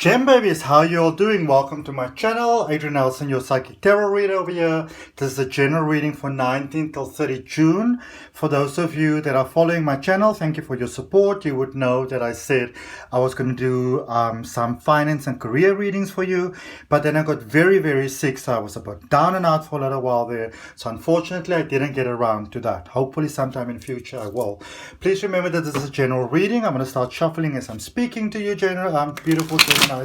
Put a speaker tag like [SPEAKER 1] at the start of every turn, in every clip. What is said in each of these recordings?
[SPEAKER 1] Gem babies, how you all doing? Welcome to my channel. Adrian Nelson, your psychic tarot reader over here. This is a general reading for 19th till 30 June. For those of you that are following my channel, thank you for your support. You would know that I said I was going to do some finance and career readings for you, but then I got very sick, so I was about down and out for a little while there. So unfortunately, I didn't get around to that. Hopefully sometime in future I will. Please remember that this is a general reading. I'm going to start shuffling as I'm speaking to you, beautiful Geminis.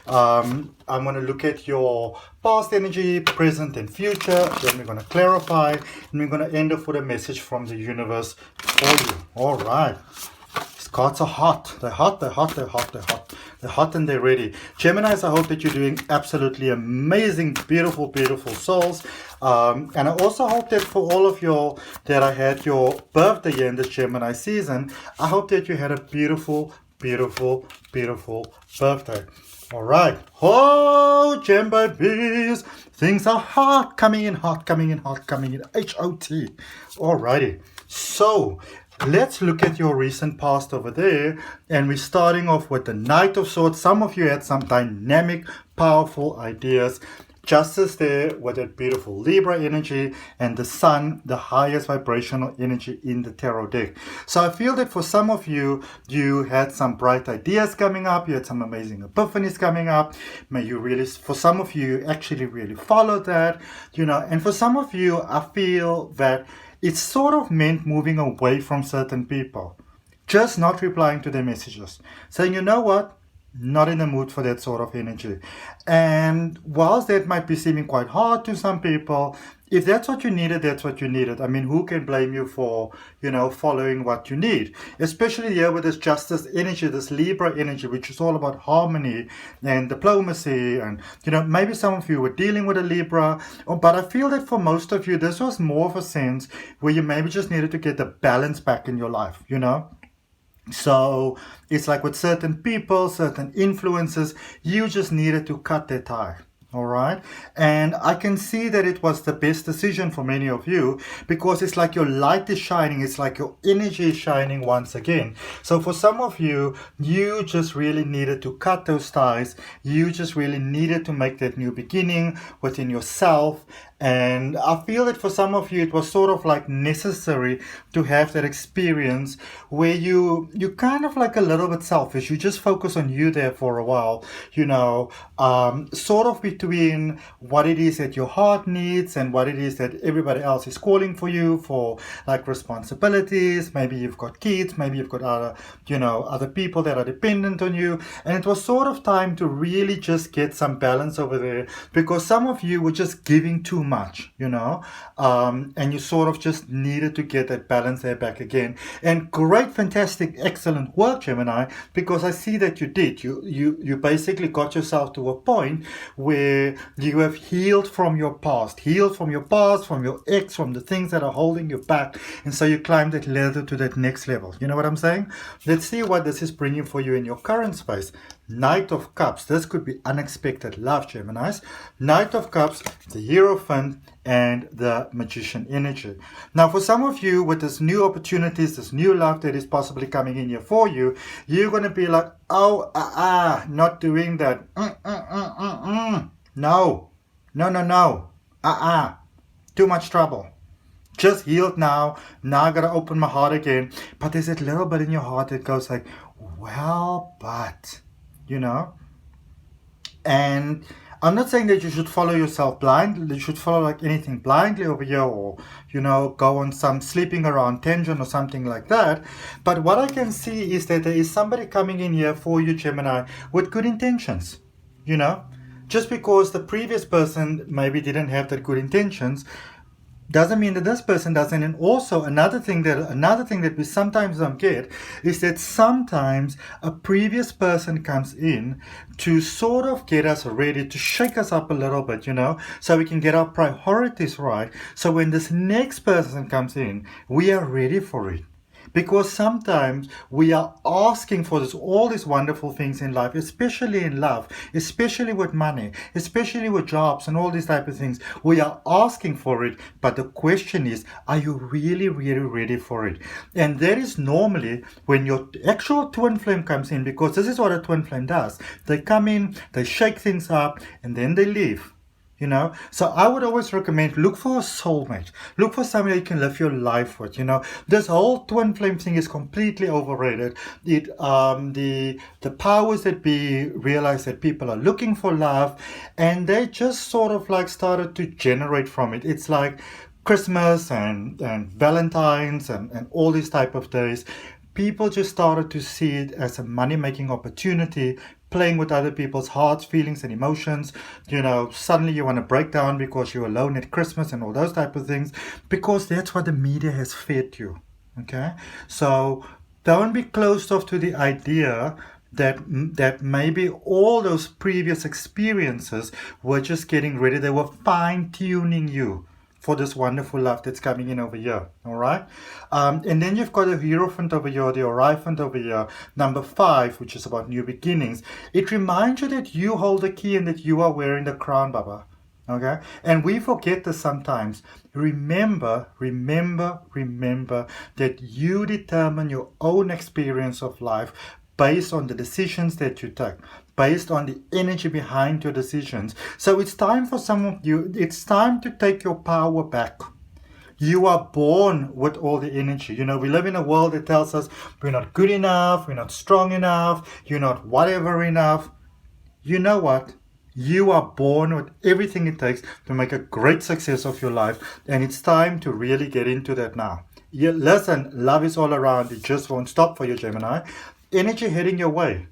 [SPEAKER 1] I'm going to look at your past energy, present and future. Then we're going to clarify, and we're going to end off with a message from the universe for you. All right. These cards are hot. They're hot and they're ready. Geminis, I hope that you're doing absolutely amazing, beautiful souls. And I also hope that for all of you that I had your birthday here in this Gemini season, I hope that you had a beautiful birthday. All right. Oh, Gem babies. Things are hot. Coming in hot. H-O-T. Alrighty. So, let's look at your recent past over there. And we're starting off with the Knight of Swords. Some of you had some dynamic, powerful ideas. Justice there with that beautiful Libra energy, and the Sun, the highest vibrational energy in the tarot deck. So I feel that for some of you, you had some bright ideas coming up, you had some amazing epiphanies coming up. May you really, for some of you, actually really followed that, and for some of you, I feel that it's sort of meant moving away from certain people, just not replying to their messages, saying, you know what? Not in the mood for that sort of energy. And whilst that might be seeming quite hard to some people, if that's what you needed, that's what you needed. I mean, who can blame you for, following what you need? Especially here with this justice energy, this Libra energy, which is all about harmony and diplomacy. And, maybe some of you were dealing with a Libra, but I feel that for most of you, this was more of a sense where you maybe just needed to get the balance back in your life, So it's like with certain people, certain influences, you just needed to cut their tie. All right. And I can see that it was the best decision for many of you, because it's like your light is shining. It's like your energy is shining once again. So for some of you, you just really needed to cut those ties. You just really needed to make that new beginning within yourself. And I feel that for some of you, it was sort of like necessary to have that experience where you kind of like a little bit selfish. You just focus on you there for a while, sort of between what it is that your heart needs and what it is that everybody else is calling for you for, like responsibilities. Maybe you've got kids, maybe you've got other people that are dependent on you. And it was sort of time to really just get some balance over there, because some of you were just giving too much, and you sort of just needed to get that balance there back again. And great, fantastic, excellent work, Gemini, because I see that you did. You basically got yourself to a point where you have healed from your past, from your ex, from the things that are holding you back. And so you climbed that ladder to that next level. You know what I'm saying? Let's see what this is bringing for you in your current space. Knight of Cups. This could be unexpected love, Geminis. Knight of Cups, the Hierophant, and the Magician energy. Now, for some of you, with this new opportunities, this new love that is possibly coming in here for you, you're going to be like, not doing that. No. Too much trouble. Just healed now. Now I got to open my heart again. But there's that little bit in your heart that goes like, well, but... And I'm not saying that you should follow yourself blindly. You should follow like anything blindly over here, or go on some sleeping around tangent or something like that. But what I can see is that there is somebody coming in here for you, Gemini, with good intentions. Just because the previous person maybe didn't have that good intentions doesn't mean that this person doesn't. And also another thing that we sometimes don't get is that sometimes a previous person comes in to sort of get us ready, to shake us up a little bit, so we can get our priorities right. So when this next person comes in, we are ready for it. Because sometimes we are asking for all these wonderful things in life, especially in love, especially with money, especially with jobs and all these type of things. We are asking for it, but the question is, are you really, really ready for it? And that is normally when your actual twin flame comes in, because this is what a twin flame does. They come in, they shake things up, and then they leave. So I would always recommend, look for a soulmate, look for somebody you can live your life with. This whole twin flame thing is completely overrated. The powers that be realize that people are looking for love, and they just sort of like started to generate from it. It's like Christmas and Valentine's and all these type of days. People just started to see it as a money-making opportunity, playing with other people's hearts, feelings, and emotions. Suddenly you want to break down because you're alone at Christmas and all those type of things, because that's what the media has fed you. Okay? So don't be closed off to the idea that maybe all those previous experiences were just getting ready. They were fine-tuning you for this wonderful love that's coming in over here. All right? And then you've got a Hierophant over here, the Hierophant over here, number 5, which is about new beginnings. It reminds you that you hold the key and that you are wearing the crown, Baba. Okay? And we forget this sometimes. Remember that you determine your own experience of life based on the decisions that you take, based on the energy behind your decisions. So it's time for some of you, it's time to take your power back. You are born with all the energy. We live in a world that tells us we're not good enough, we're not strong enough, you're not whatever enough. You know what? You are born with everything it takes to make a great success of your life, and it's time to really get into that now. Listen, love is all around. It just won't stop for you, Gemini. Energy heading your way.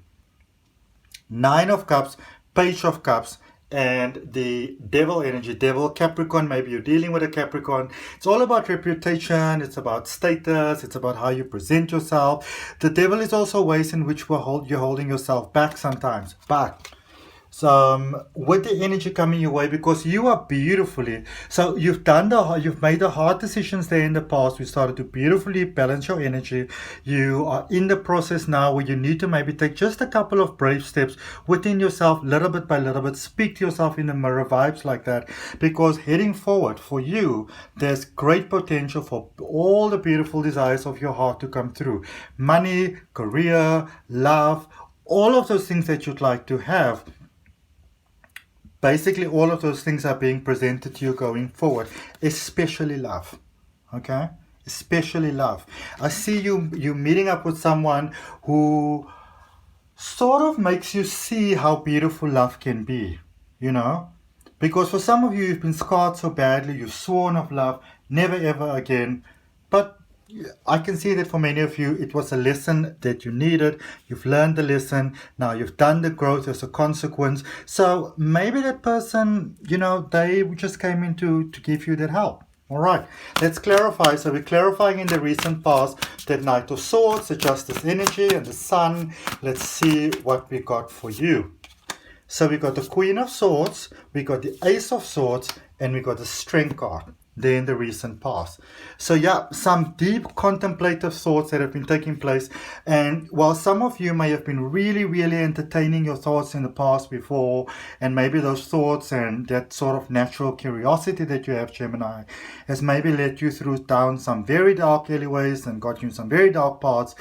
[SPEAKER 1] 9 of Cups, Page of Cups, and the Devil energy. Devil, Capricorn, maybe you're dealing with a Capricorn. It's all about reputation. It's about status. It's about how you present yourself. The Devil is also ways in which you're holding yourself back sometimes. But with the energy coming your way, because you are beautifully, so you've made the hard decisions there in the past. We started to beautifully balance your energy. You are in the process now where you need to maybe take just a couple of brave steps within yourself, little bit by little bit. Speak to yourself in the mirror, vibes like that, because heading forward for you, there's great potential for all the beautiful desires of your heart to come through. Money, career, love, all of those things that you'd like to have. Basically, all of those things are being presented to you going forward, especially love. Okay? Especially love. I see you meeting up with someone who sort of makes you see how beautiful love can be, Because for some of you, you've been scarred so badly, you've sworn off love, never ever again. But I can see that for many of you, it was a lesson that you needed. You've learned the lesson. Now you've done the growth as a consequence. So maybe that person, they just came in to give you that help. All right, let's clarify. So we're clarifying in the recent past that Knight of Swords, the Justice energy, and the Sun. Let's see what we got for you. So we got the Queen of Swords, we got the Ace of Swords, and we got the Strength card there in the recent past. So yeah, some deep contemplative thoughts that have been taking place. And while some of you may have been really, really entertaining your thoughts in the past before, and maybe those thoughts and that sort of natural curiosity that you have, Gemini, has maybe led you down some very dark alleyways and got you in some very dark paths.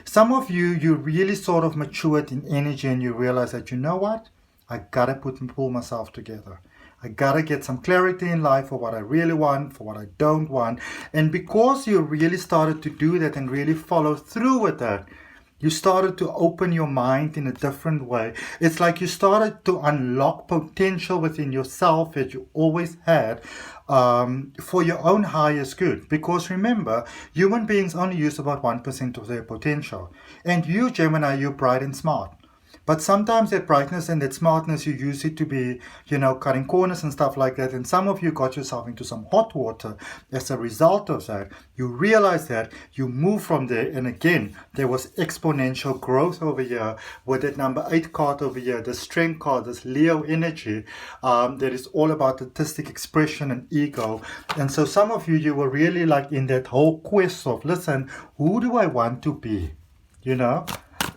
[SPEAKER 1] Some of you really sort of matured in energy, and you realize that, you know what? I gotta pull myself together. I gotta get some clarity in life for what I really want, for what I don't want. And because you really started to do that and really follow through with that, you started to open your mind in a different way. It's like you started to unlock potential within yourself that you always had for your own highest good. Because remember, human beings only use about 1% of their potential. And you, Gemini, you're bright and smart. But sometimes that brightness and that smartness, you use it to be, cutting corners and stuff like that. And some of you got yourself into some hot water as a result of that. You realize that, you move from there. And again, there was exponential growth over here with that number 8 card over here, the strength card, this Leo energy, that is all about artistic expression and ego. And so some of you were really like in that whole quest of, listen, who do I want to be?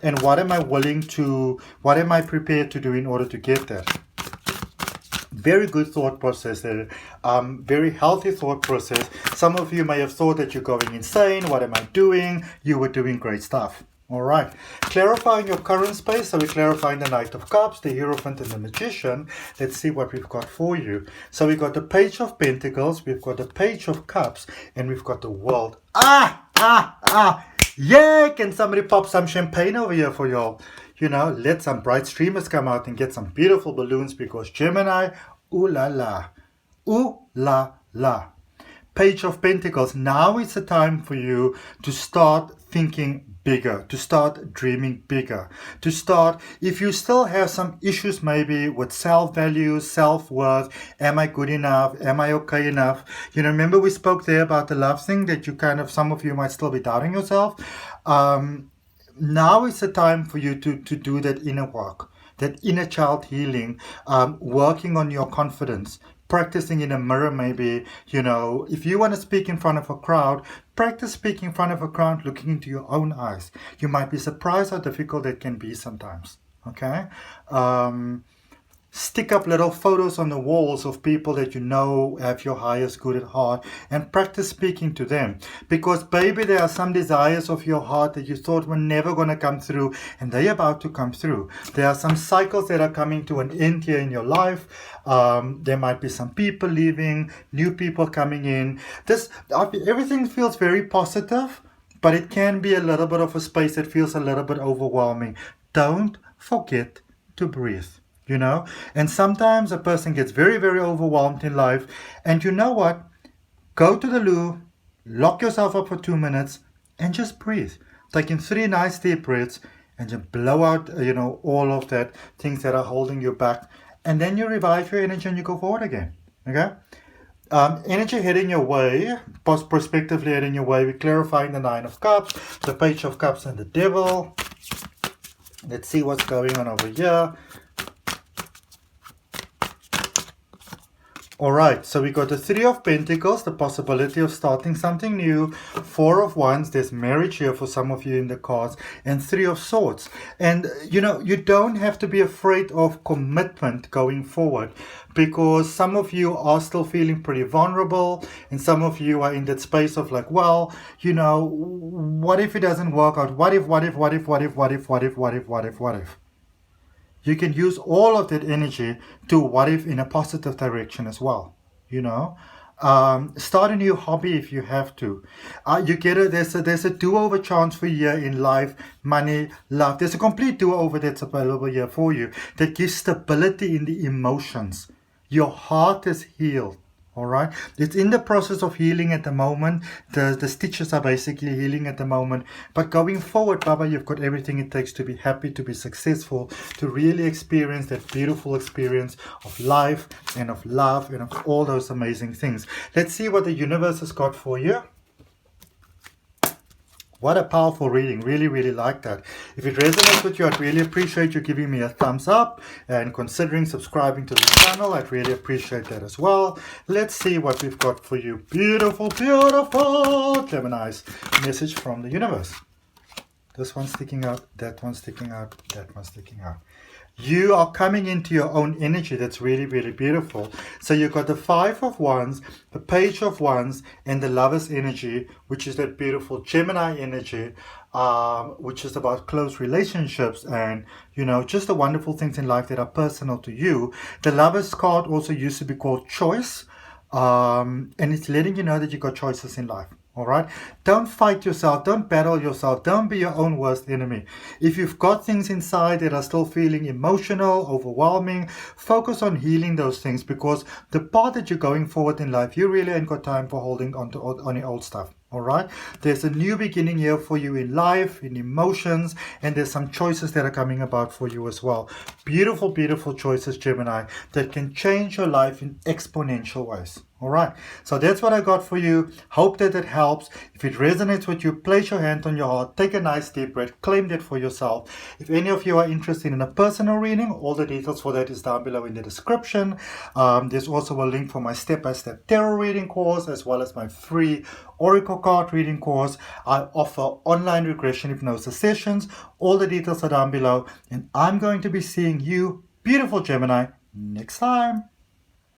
[SPEAKER 1] And what am I prepared to do in order to get that? Very good thought process there. Very healthy thought process. Some of you may have thought that you're going insane. What am I doing? You were doing great stuff. All right. Clarifying your current space. So we're clarifying the Knight of Cups, the Hierophant, and the Magician. Let's see what we've got for you. So we've got the Page of Pentacles, we've got the Page of Cups, and we've got the World. Yeah, can somebody pop some champagne over here for y'all? Let some bright streamers come out and get some beautiful balloons, because Gemini, ooh la la. Ooh la la. Page of Pentacles. Now is the time for you to start thinking bigger, to start dreaming bigger, to start, if you still have some issues maybe with self-value, self-worth, am I good enough, am I okay enough? Remember we spoke there about the love thing, that you some of you might still be doubting yourself. Now is the time for you to do that inner work, that inner child healing, working on your confidence, practicing in a mirror maybe. If you want to speak in front of a crowd, practice speaking in front of a crowd looking into your own eyes. You might be surprised how difficult it can be sometimes. Okay? Stick up little photos on the walls of people that have your highest good at heart, and practice speaking to them. Because baby, there are some desires of your heart that you thought were never going to come through, and they're about to come through. There are some cycles that are coming to an end here in your life. There might be some people leaving, new people coming in. Everything feels very positive, but it can be a little bit of a space that feels a little bit overwhelming. Don't forget to breathe. And sometimes a person gets very, very overwhelmed in life. And you know what? Go to the loo, lock yourself up for 2 minutes, and just breathe. Taking 3 nice deep breaths, and just blow out, all of that things that are holding you back. And then you revive your energy and you go forward again. Okay? Energy heading your way, prospectively heading your way. We're clarifying the 9 of Cups, the Page of Cups, and the Devil. Let's see what's going on over here. All right, so we got the 3 of Pentacles, the possibility of starting something new. 4 of Wands, there's marriage here for some of you in the cards. And 3 of Swords. And, you don't have to be afraid of commitment going forward, because some of you are still feeling pretty vulnerable. And some of you are in that space of like, well, what if it doesn't work out? What if? You can use all of that energy to what if in a positive direction as well. Start a new hobby if you have to. There's a do-over chance for you in life, money, love. There's a complete do-over that's available here for you that gives stability in the emotions. Your heart is healed. All right, it's in the process of healing at the moment. The stitches are basically healing at the moment. But going forward, Baba, you've got everything it takes to be happy, to be successful, to really experience that beautiful experience of life and of love and of all those amazing things. Let's see what the universe has got for you. What a powerful reading. Really, really like that. If it resonates with you, I'd really appreciate you giving me a thumbs up and considering subscribing to the channel. I'd really appreciate that as well. Let's see what we've got for you. Beautiful, beautiful Geminis. Message from the universe. This one's sticking out, that one's sticking out, that one's sticking out. You are coming into your own energy. That's really, really beautiful. So you've got the 5 of Wands, the Page of Wands, and the Lover's energy, which is that beautiful Gemini energy, which is about close relationships and, just the wonderful things in life that are personal to you. The Lover's card also used to be called Choice, and it's letting you know that you've got choices in life. All right. Don't fight yourself. Don't battle yourself. Don't be your own worst enemy. If you've got things inside that are still feeling emotional, overwhelming, focus on healing those things, because the part that you're going forward in life, you really ain't got time for holding on to your old stuff. All right, there's a new beginning here for you in life, in emotions, and there's some choices that are coming about for you as well. Beautiful, beautiful choices, Gemini, that can change your life in exponential ways. All right, so that's what I got for you. Hope that it helps. If it resonates with you, place your hand on your heart, take a nice deep breath, claim that for yourself. If any of you are interested in a personal reading, all the details for that is down below in the description. There's also a link for my step-by-step tarot reading course, as well as my free Oracle card reading course. I offer online regression hypnosis sessions. All the details are down below, and I'm going to be seeing you, beautiful Gemini, next time.